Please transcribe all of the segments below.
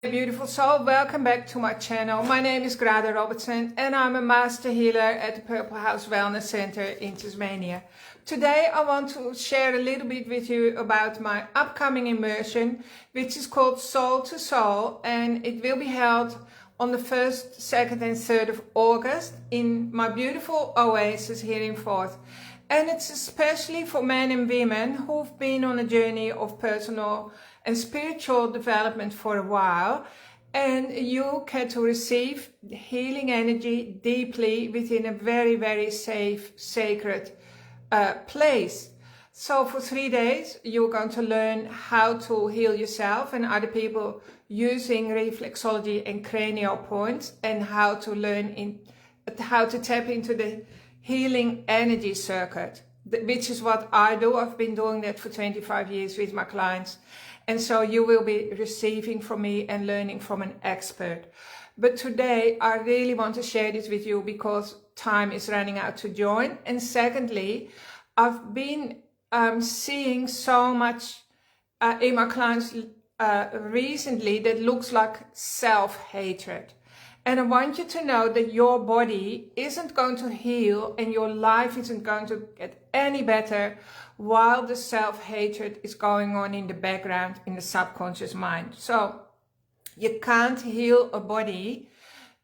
Beautiful soul, welcome back to my channel. My name is Grada Robertson and I'm a master healer at the Purple House Wellness Center in Tasmania. Today I want to share a little bit with you about my upcoming immersion, which is called Soul to Soul, and it will be held on the 1st, 2nd and 3rd of August in my beautiful oasis here in Forth. And it's especially for men and women who've been on a journey of personal and spiritual development for a while, and you get to receive healing energy deeply within a very, very safe, sacred place. So for 3 days, you're going to learn how to heal yourself and other people using reflexology and cranial points, and how to learn how to tap into the healing energy circuit, which is what I do. I've been doing that for 25 years with my clients. And so you will be receiving from me and learning from an expert. But today I really want to share this with you because time is running out to join. And secondly, I've been seeing so much in my clients recently that looks like self-hatred. And I want you to know that your body isn't going to heal and your life isn't going to get any better while the self-hatred is going on in the background in the subconscious mind. So you can't heal a body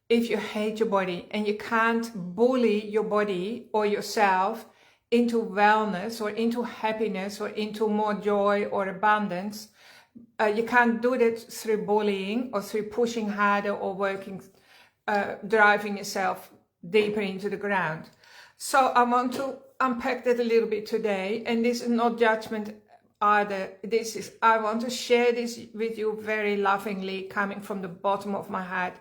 if you hate your body, and you can't bully your body or yourself into wellness or into happiness or into more joy or abundance. You can't do that through bullying or through pushing harder or working driving yourself deeper into the ground. So I want to unpack that a little bit today, and this is not judgment either. I want to share this with you very lovingly, coming from the bottom of my heart,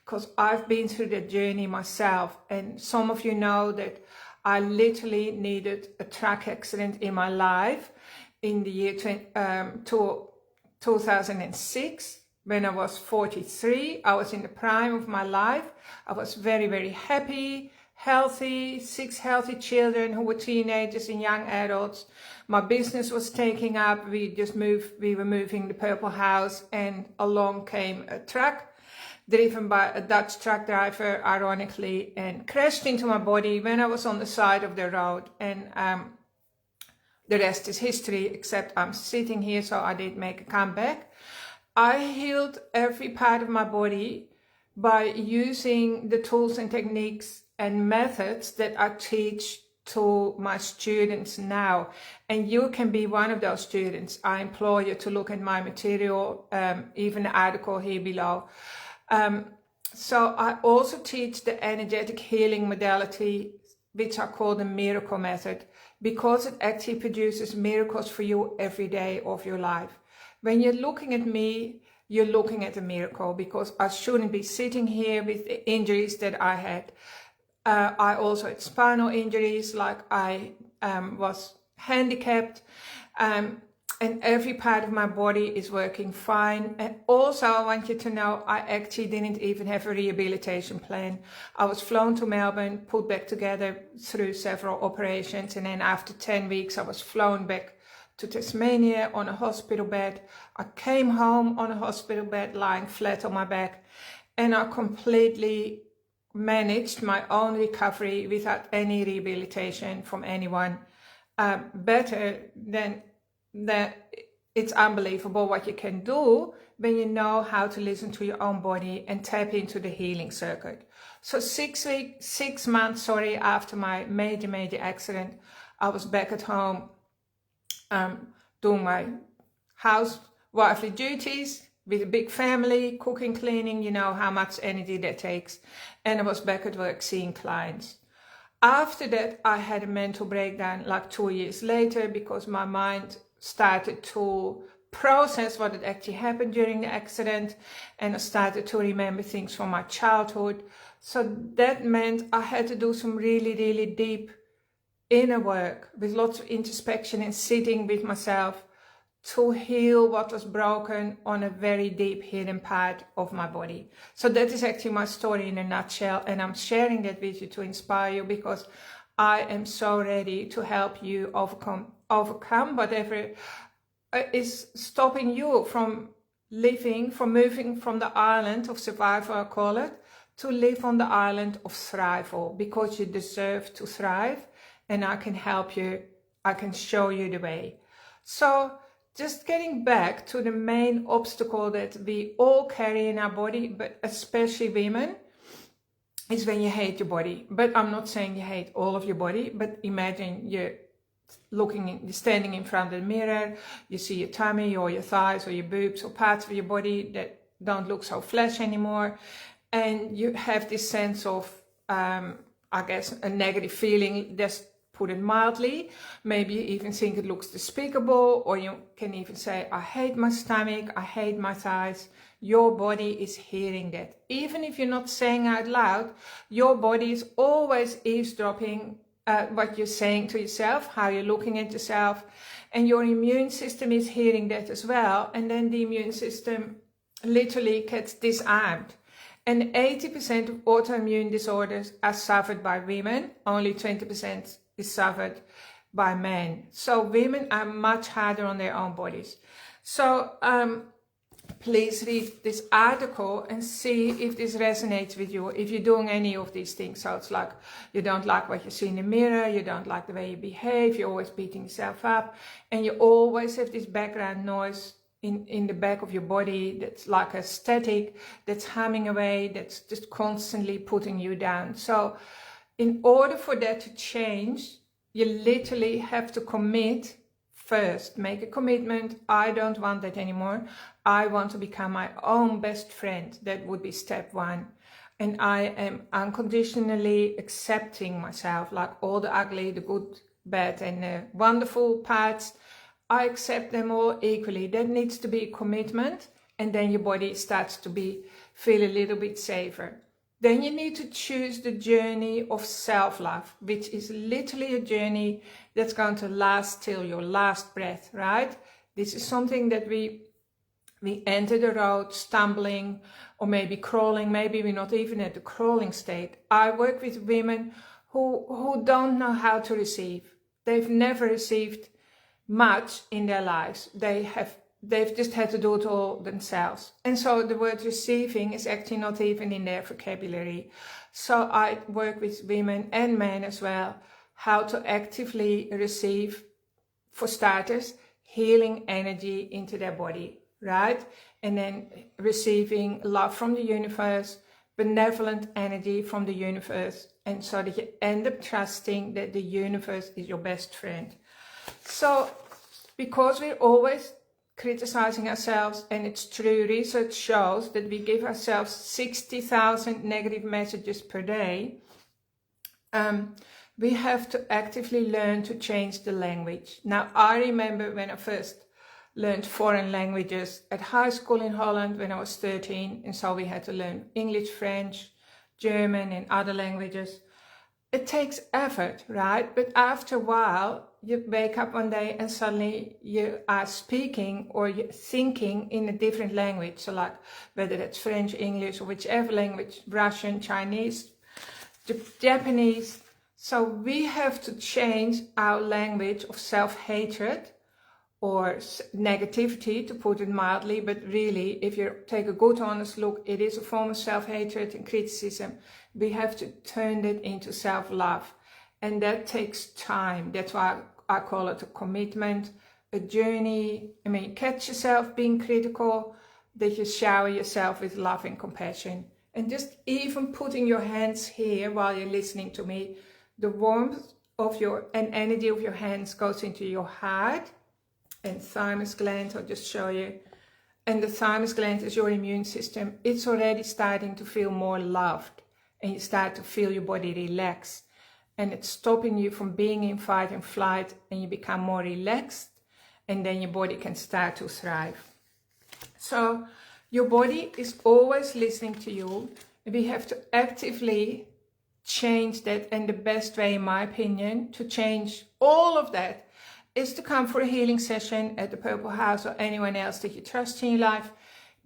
because I've been through the journey myself. And some of you know that I literally needed a truck accident in my life in the year 2006. When I was 43, I was in the prime of my life. I was very, very happy, healthy, 6 healthy children who were teenagers and young adults. My business was taking up. We were moving the Purple House, and along came a truck driven by a Dutch truck driver, ironically, and crashed into my body when I was on the side of the road. And the rest is history, except I'm sitting here, so I did make a comeback. I healed every part of my body by using the tools and techniques and methods that I teach to my students now. And you can be one of those students. I implore you to look at my material, even the article here below. So I also teach the energetic healing modality, which I call the miracle method, because it actually produces miracles for you every day of your life. When you're looking at me, you're looking at a miracle, because I shouldn't be sitting here with the injuries that I had. I also had spinal injuries, like I was handicapped, and every part of my body is working fine. And also I want you to know I actually didn't even have a rehabilitation plan. I was flown to Melbourne, put back together through several operations, and then after 10 weeks I was flown back to Tasmania on a hospital bed. I came home on a hospital bed, lying flat on my back, and I completely managed my own recovery without any rehabilitation from anyone. Better than that. It's unbelievable what you can do when you know how to listen to your own body and tap into the healing circuit. So 6 months after my major accident, I was back at home doing my housewifely duties with a big family, cooking, cleaning. You know how much energy that takes. And I was back at work seeing clients. After that, I had a mental breakdown like 2 years later, because my mind started to process what had actually happened during the accident, and I started to remember things from my childhood. So that meant I had to do some really, really deep inner work with lots of introspection and sitting with myself to heal what was broken on a very deep hidden part of my body. So that is actually my story in a nutshell, and I'm sharing that with you to inspire you, because I am so ready to help you overcome whatever is stopping you from moving from the island of survival, I call it, to live on the island of thrival, because you deserve to thrive, and I can help you, I can show you the way. So just getting back to the main obstacle that we all carry in our body, but especially women, is when you hate your body. But I'm not saying you hate all of your body, but imagine you're standing in front of the mirror, you see your tummy or your thighs or your boobs or parts of your body that don't look so flesh anymore, and you have this sense of, I guess, a negative feeling, just put it mildly. Maybe you even think it looks despicable, or you can even say, I hate my stomach, I hate my thighs. Your body is hearing that. Even if you're not saying out loud, your body is always eavesdropping what you're saying to yourself, how you're looking at yourself, and your immune system is hearing that as well. And then the immune system literally gets disarmed. And 80% of autoimmune disorders are suffered by women, only 20% is suffered by men. So women are much harder on their own bodies. So please read this article and see if this resonates with you, if you're doing any of these things. So it's like you don't like what you see in the mirror, you don't like the way you behave, you're always beating yourself up, and you always have this background noise in the back of your body that's like a static, that's humming away, that's just constantly putting you down. So in order for that to change, you literally have to commit first. Make a commitment. I don't want that anymore. I want to become my own best friend. That would be step one. And I am unconditionally accepting myself, like all the ugly, the good, bad, and the wonderful parts. I accept them all equally. That needs to be a commitment, and then your body starts to feel a little bit safer. Then you need to choose the journey of self-love, which is literally a journey that's going to last till your last breath, right? This is something that we enter the road stumbling, or maybe crawling. Maybe we're not even at the crawling state. I work with women who don't know how to receive. They've never received much in their lives. They've just had to do it all themselves. And so the word receiving is actually not even in their vocabulary. So I work with women and men as well, how to actively receive, for starters, healing energy into their body, right? And then receiving love from the universe, benevolent energy from the universe, and so that you end up trusting that the universe is your best friend. So, because we're always criticizing ourselves, and it's true, research shows that we give ourselves 60,000 negative messages per day, we have to actively learn to change the language. Now, I remember when I first learned foreign languages at high school in Holland when I was 13, and so we had to learn English, French, German, and other languages. It takes effort, right? But after a while, you wake up one day and suddenly you are speaking or you're thinking in a different language. So like whether that's French, English, or whichever language, Russian, Chinese, Japanese. So we have to change our language of self-hatred or negativity, to put it mildly, but really, if you take a good honest look, it is a form of self-hatred and criticism. We have to turn it into self-love, and that takes time. That's why I call it a commitment, a journey. I mean, catch yourself being critical, that you shower yourself with love and compassion. And just even putting your hands here while you're listening to me, the warmth of and energy of your hands goes into your heart and thymus gland. I'll just show you. And the thymus gland is your immune system. It's already starting to feel more loved, and you start to feel your body relax, and it's stopping you from being in fight and flight, and you become more relaxed, and then your body can start to thrive. So your body is always listening to you. We have to actively change that, and the best way, in my opinion, to change all of that is to come for a healing session at the Purple House or anyone else that you trust in your life,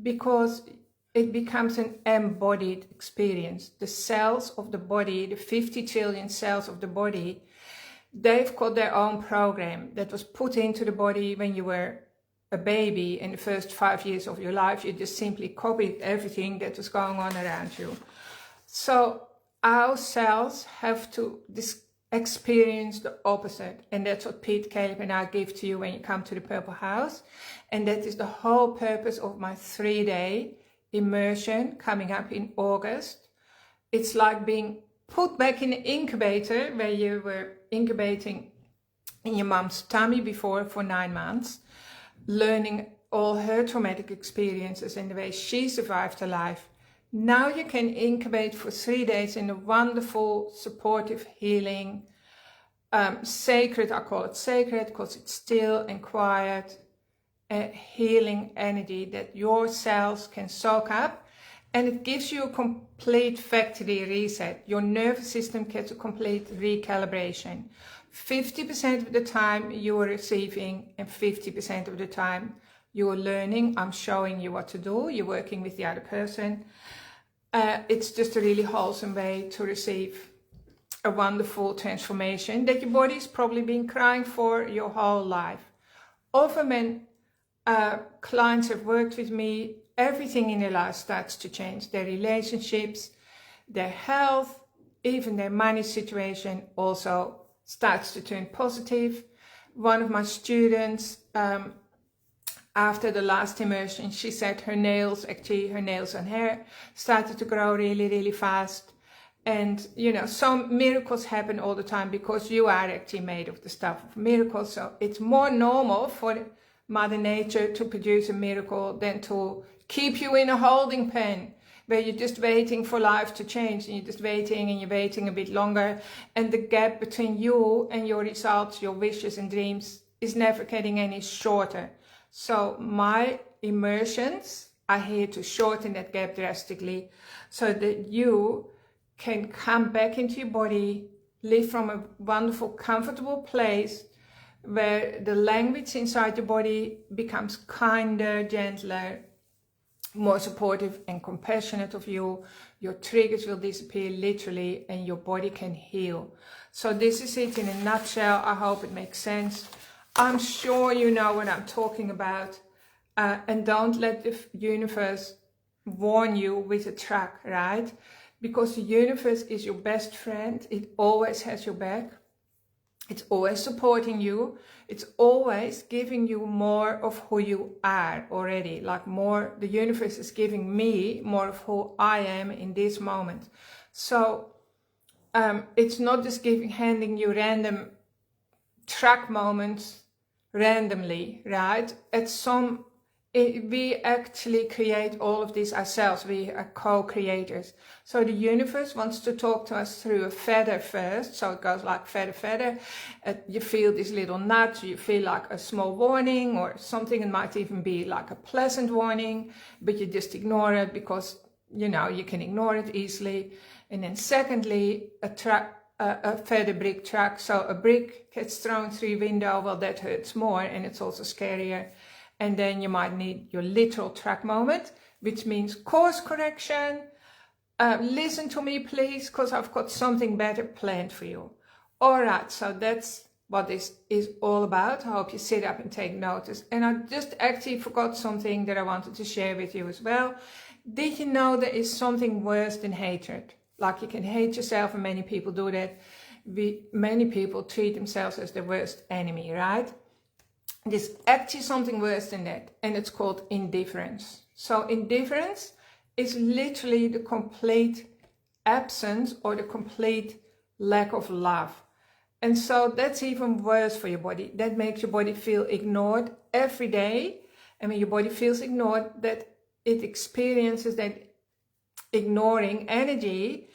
because it becomes an embodied experience. The cells of the body, the 50 trillion cells of the body, they've got their own program that was put into the body when you were a baby in the first 5 years of your life, you just simply copied everything that was going on around you. So our cells have to experience the opposite, and that's what Pete, Caleb and I give to you when you come to the Purple House. And that is the whole purpose of my 3-day immersion coming up in August. It's like being put back in the incubator where you were incubating in your mom's tummy before for 9 months, learning all her traumatic experiences and the way she survived her life. Now you can incubate for 3 days in a wonderful, supportive, healing, sacred, I call it sacred because it's still and quiet, healing energy that your cells can soak up, and it gives you a complete factory reset. Your nervous system gets a complete recalibration. 50% of the time you are receiving and 50% of the time you are learning. I'm showing you what to do. You're working with the other person. It's just a really wholesome way to receive a wonderful transformation that your body's probably been crying for your whole life. Often when clients have worked with me, everything in their life starts to change. Their relationships, their health, even their money situation also starts to turn positive. One of my students, after the last immersion, she said her nails and hair started to grow really, really fast. And, you know, some miracles happen all the time because you are actually made of the stuff of miracles. So it's more normal for Mother Nature to produce a miracle than to keep you in a holding pen where you're just waiting for life to change, and you're just waiting and you're waiting a bit longer, and the gap between you and your results, your wishes and dreams is never getting any shorter. So my immersions are here to shorten that gap drastically so that you can come back into your body, live from a wonderful, comfortable place where the language inside your body becomes kinder, gentler, more supportive and compassionate of you. Your triggers will disappear literally and your body can heal. So this is it in a nutshell. I hope it makes sense. I'm sure you know what I'm talking about. And don't let the universe warn you with a truck, right? Because the universe is your best friend. It always has your back. It's always supporting you. It's always giving you more of who you are already. Like more, the universe is giving me more of who I am in this moment. So it's not just handing you random track moments randomly, right? We actually create all of this ourselves. We are co-creators. So the universe wants to talk to us through a feather first. So it goes like feather, feather. You feel this little nudge. You feel like a small warning or something. It might even be like a pleasant warning, but you just ignore it because, you know, you can ignore it easily. And then secondly, a feather brick truck. So a brick gets thrown through your window. Well, that hurts more and it's also scarier. And then you might need your literal track moment, which means course correction. Listen to me, please, because I've got something better planned for you. All right, so that's what this is all about. I hope you sit up and take notice. And I just actually forgot something that I wanted to share with you as well. Did you know there is something worse than hatred? Like you can hate yourself, and many people do that. Many people treat themselves as their worst enemy, right? There's actually something worse than that, and it's called indifference. So indifference is literally the complete absence or the complete lack of love. And so that's even worse for your body. That makes your body feel ignored every day. And when your body feels ignored, that it experiences that ignoring energy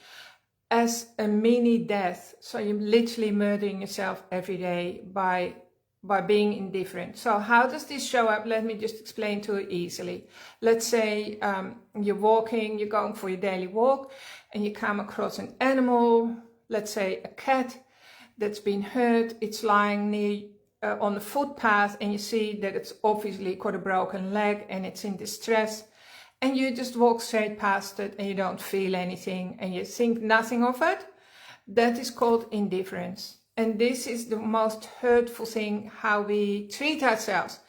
as a mini death. So you're literally murdering yourself every day by being indifferent. So how does this show up? Let me just explain to you easily. Let's say you're walking, you're going for your daily walk, and you come across an animal, let's say a cat that's been hurt. It's lying near on the footpath, and you see that it's obviously got a broken leg and it's in distress. And you just walk straight past it and you don't feel anything and you think nothing of it. That is called indifference. And this is the most hurtful thing, how we treat ourselves.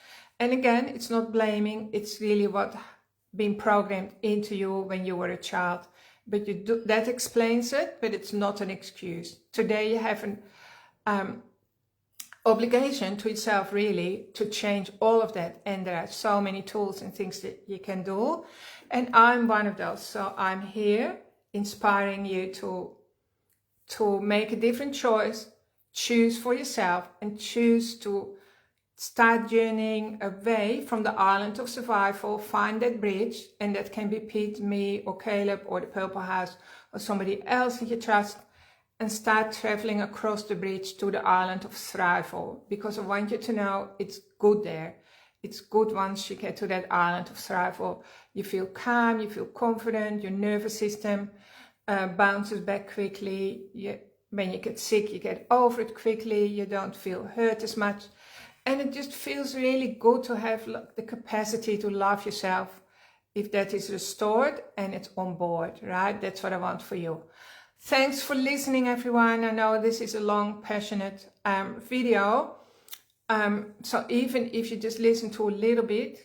And again, it's not blaming, it's really what been programmed into you when you were a child. But that explains it, but it's not an excuse. Today you have an obligation to yourself really to change all of that, and there are so many tools and things that you can do, and I'm one of those. So I'm here inspiring you to make a different choice, choose for yourself, and choose to start journeying away from the island of survival. Find that bridge, and that can be Pete, me, or Caleb, or the Purple House, or somebody else that you trust, and start traveling across the bridge to the island of thrival, because I want you to know it's good there. It's good once you get to that island of thrival. You feel calm, you feel confident, your nervous system bounces back quickly. When you get sick, you get over it quickly, you don't feel hurt as much. And it just feels really good to have the capacity to love yourself, if that is restored and it's on board, right? That's what I want for you. Thanks for listening, everyone. I know this is a long, passionate video. So even if you just listen to a little bit,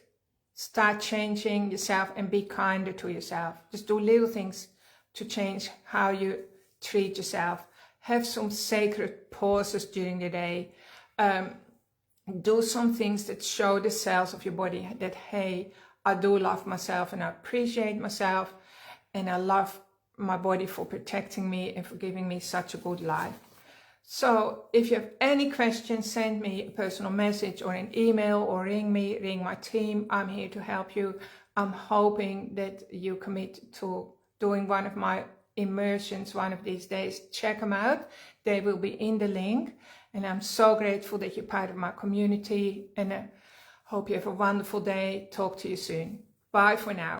start changing yourself and be kinder to yourself. Just do little things to change how you treat yourself. Have some sacred pauses during the day. Do some things that show the cells of your body that, hey, I do love myself and I appreciate myself, and I love my body for protecting me and for giving me such a good life. So if you have any questions, send me a personal message or an email, or ring me, ring my team. I'm here to help you. I'm hoping that you commit to doing one of my immersions one of these days. Check them out. They will be in the link. And I'm so grateful that you're part of my community, and I hope you have a wonderful day. Talk to you soon. Bye for now.